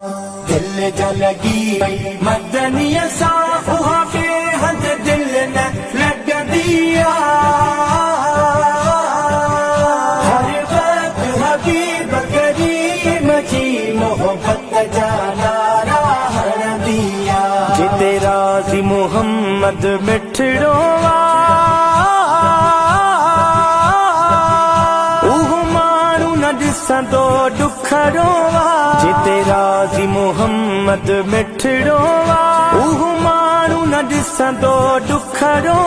दिल जा लगी वई मदनीअ सां उहा के हंध दिल न लॻंदिया हर वक्त हबीब करीम जी मोहब्बत जा नारा हणंदिया जिते राज़ी मोहम्मद मिठड़ो ॾिसंदो ॾुखड़ो जिते राज़ी मोहम्मद मिठड़ो उहो माण्हू न ॾिसंदो ॾुखड़ो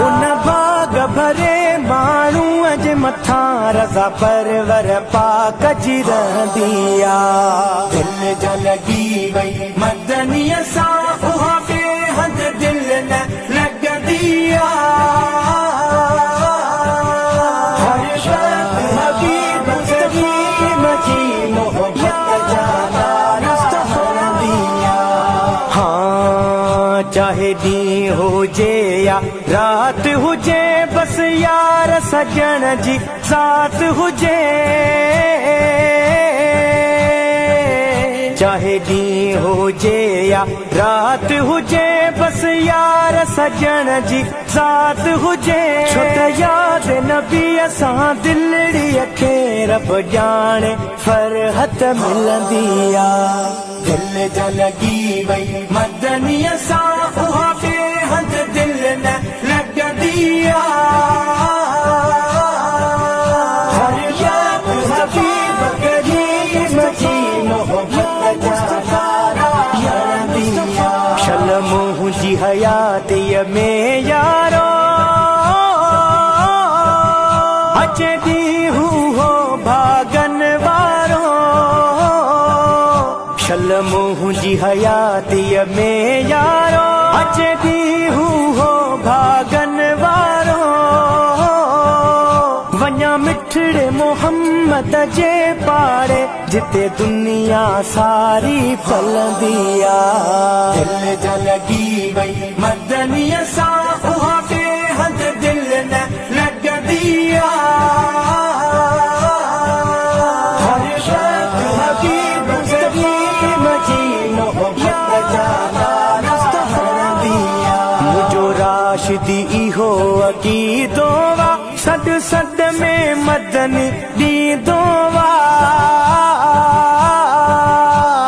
उन बाग भरे माण्हूअ जे मथां रज़ा परवर पाक जी रहंदी आहे दिल जा लॻी वई मदनीअ सां उहा के हंध दिल न लॻंदी चाहे ॾींहुं हुजे या राति हुजे बस यार सजण जी साथ हुजे चाहे ॾींहुं हुजे या राति हुजे बस यार सजण जी साथ हुजे छो त यादि नबीअ सां दिलड़ीअ खे रब ॼाणे फरहत मिलंदी आहे दिल जा लॻी वई मदनीअ सां उहा के हंध दिल न लॻंदी हर वक्त हबीब करीम जी मोहब्बत जा नारा हणंदिया शल मुंहिंजी हयातीअ में यारो अचे ॾींहुं हो भागन वारो शल मुंहिंजी हयातीअ में यारो अचे ॾींहुं हो भागन वारो वञा मिठड़े मोहम्मद जे पाड़े जिते दुनिया सारी फलंदी आहे दिल जा लॻी वई मदनीअ सां उहा के हंध दिल न लॻंदी हर वक्त हबीब करीम जी मोहब्बत जा नारा हणंदिया मुंहिंजो राशिदी इहो अक़ीदो वा सद सद में मदनी ॾींदो वा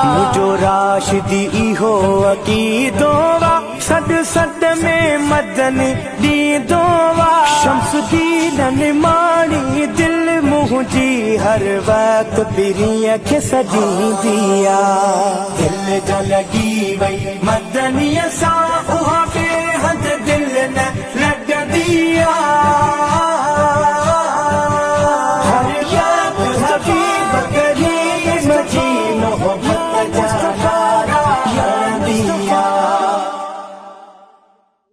मुंहिंजो राशिदी इहो अक़ीदो वा सद सद में मदनी ॾींदो वा शम्सुद्दीन निमाणी दिल मुंहिंजी हर वक्त पीरीअ खे सॼींदी आहे दिल जा लॻी वई मदनीअ सां